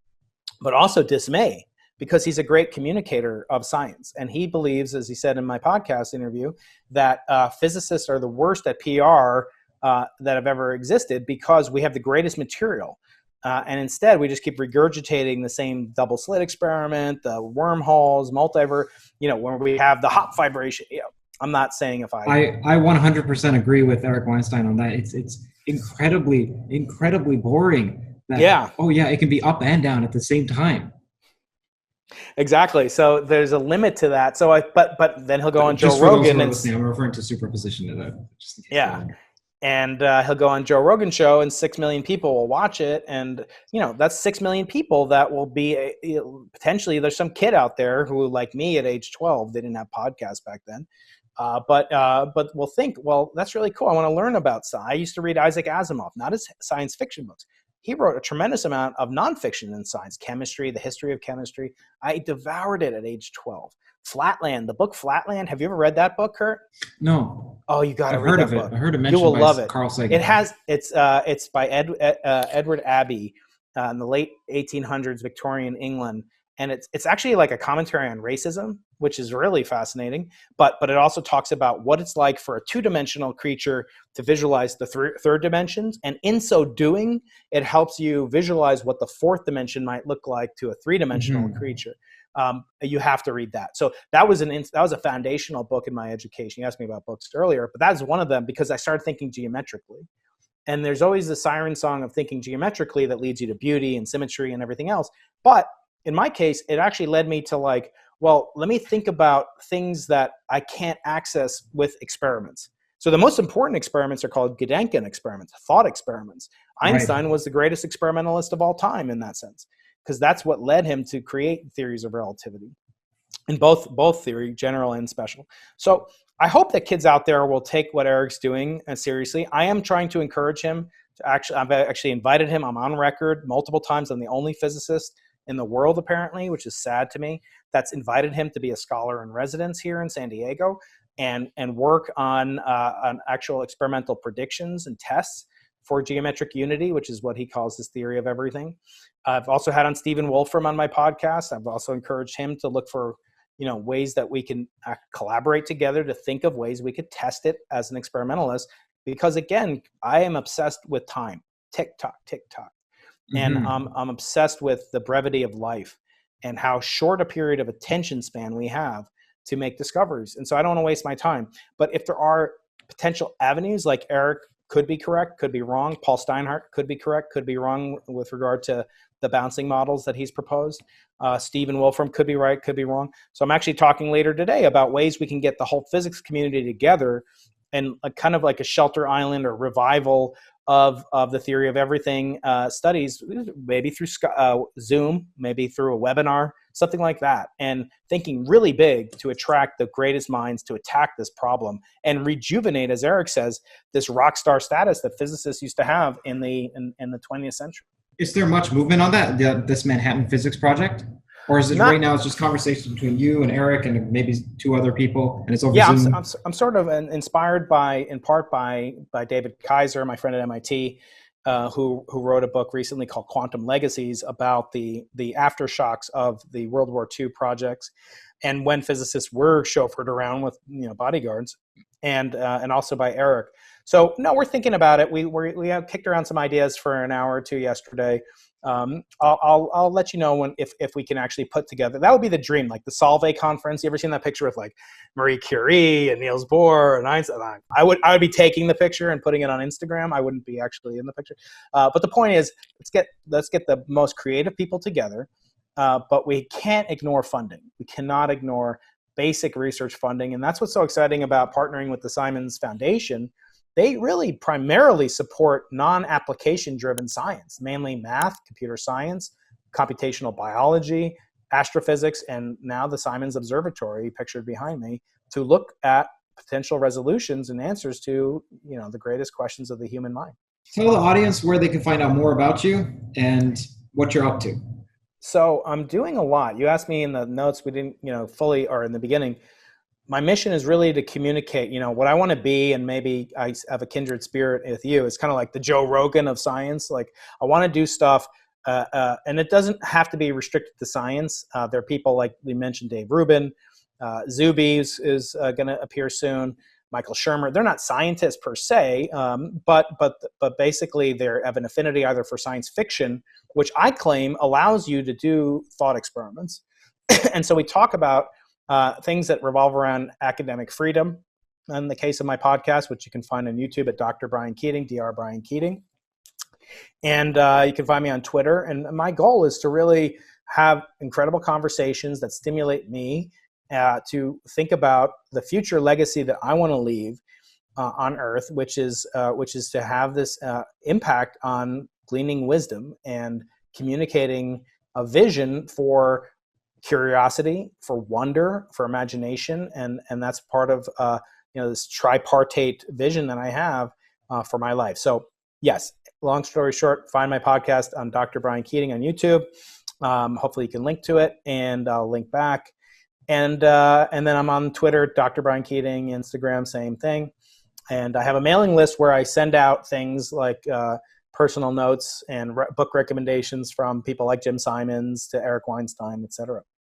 but also dismay, because he's a great communicator of science. And he believes, as he said in my podcast interview, that physicists are the worst at PR that have ever existed, because we have the greatest material. And instead, we just keep regurgitating the same double slit experiment, the wormholes, multiverse, when we have the hot vibration. I'm not saying if I 100% agree with Eric Weinstein on that. It's incredibly boring. It can be up and down at the same time. Exactly. So there's a limit to that. So but then he'll go on Joe Rogan and I'm referring to superposition to that. And he'll go on Joe Rogan's show, and 6 million people will watch it. And, that's 6 million people that will be potentially, there's some kid out there who, like me at age 12, they didn't have podcasts back then. But will think, well, that's really cool. I want to learn about science. I used to read Isaac Asimov, not his science fiction books. He wrote a tremendous amount of nonfiction in science, chemistry, the history of chemistry. I devoured it at age 12. Flatland, the book Flatland. Have you ever read that book, Curt? No. Oh, you got to read that book. I heard it mentioned. You will love it. Carl Sagan. It's by Edward Abbey in the late 1800s Victorian England, And it's actually like a commentary on racism, which is really fascinating. But it also talks about what it's like for a two-dimensional creature to visualize the third dimensions. And in so doing, it helps you visualize what the fourth dimension might look like to a three-dimensional creature. You have to read that. So that was a foundational book in my education. You asked me about books earlier, but that's one of them because I started thinking geometrically. And there's always the siren song of thinking geometrically that leads you to beauty and symmetry and everything else. But in my case, it actually led me to like, well, let me think about things that I can't access with experiments. So the most important experiments are called Gedanken experiments, thought experiments. Einstein was the greatest experimentalist of all time in that sense, because that's what led him to create theories of relativity in both theory, general and special. So I hope that kids out there will take what Eric's doing seriously. I am trying to encourage him to I've actually invited him. I'm on record multiple times. I'm the only physicist in the world, apparently, which is sad to me, that's invited him to be a scholar in residence here in San Diego and work on actual experimental predictions and tests for geometric unity, which is what he calls his theory of everything. I've also had on Stephen Wolfram on my podcast. I've also encouraged him to look for ways that we can collaborate together to think of ways we could test it as an experimentalist. Because again, I am obsessed with time. Tick tock, tick tock. And I'm obsessed with the brevity of life and how short a period of attention span we have to make discoveries. And so I don't want to waste my time. But if there are potential avenues, like Eric could be correct, could be wrong. Paul Steinhardt could be correct, could be wrong with regard to the bouncing models that he's proposed. Stephen Wolfram could be right, could be wrong. So I'm actually talking later today about ways we can get the whole physics community together and kind of like a shelter island or revival of the theory of everything studies, maybe through Zoom, maybe through a webinar, something like that, and thinking really big to attract the greatest minds to attack this problem and rejuvenate, as Eric says, this rock star status that physicists used to have in the 20th century. Is there much movement on that, this Manhattan Physics Project? Or is it right now it's just conversations between you and Eric and maybe two other people, and it's over Zoom? I'm sort of inspired in part by David Kaiser, my friend at MIT, who wrote a book recently called Quantum Legacies about the aftershocks of the World War II projects, and when physicists were chauffeured around with bodyguards, and also by Eric. So no, we're thinking about it. We have kicked around some ideas for an hour or two yesterday. I'll let you know if we can actually put together. That would be the dream, like the Solvay conference. You ever seen that picture with like Marie Curie and Niels Bohr and Einstein? I would be taking the picture and putting it on Instagram. I wouldn't be actually in the picture. But the point is, let's get the most creative people together. But we can't ignore funding. We cannot ignore basic research funding, and that's what's so exciting about partnering with the Simons Foundation. They really primarily support non-application driven science, mainly math, computer science, computational biology, astrophysics, and now the Simons Observatory pictured behind me to look at potential resolutions and answers to the greatest questions of the human mind. Tell the audience where they can find out more about you and what you're up to. So I'm doing a lot. You asked me in the notes, we didn't fully, or in the beginning. My mission is really to communicate, what I want to be, and maybe I have a kindred spirit with you. It's kind of like the Joe Rogan of science. Like I want to do stuff, and it doesn't have to be restricted to science. There are people like we mentioned, Dave Rubin, Zuby is going to appear soon. Michael Shermer. They're not scientists per se, but basically they have an affinity either for science fiction, which I claim allows you to do thought experiments, and so we talk about things that revolve around academic freedom. In the case of my podcast, which you can find on YouTube at Dr. Brian Keating, Dr. Brian Keating. And you can find me on Twitter. And my goal is to really have incredible conversations that stimulate me to think about the future legacy that I want to leave on Earth, which is to have this impact on gleaning wisdom and communicating a vision for curiosity, for wonder, for imagination, and that's part of this tripartite vision that I have for my life. So yes, long story short, find my podcast on Dr. Brian Keating on YouTube. Hopefully you can link to it, and I'll link back. And then I'm on Twitter, Dr. Brian Keating, Instagram, same thing. And I have a mailing list where I send out things like personal notes and book recommendations from people like Jim Simons to Eric Weinstein, et cetera.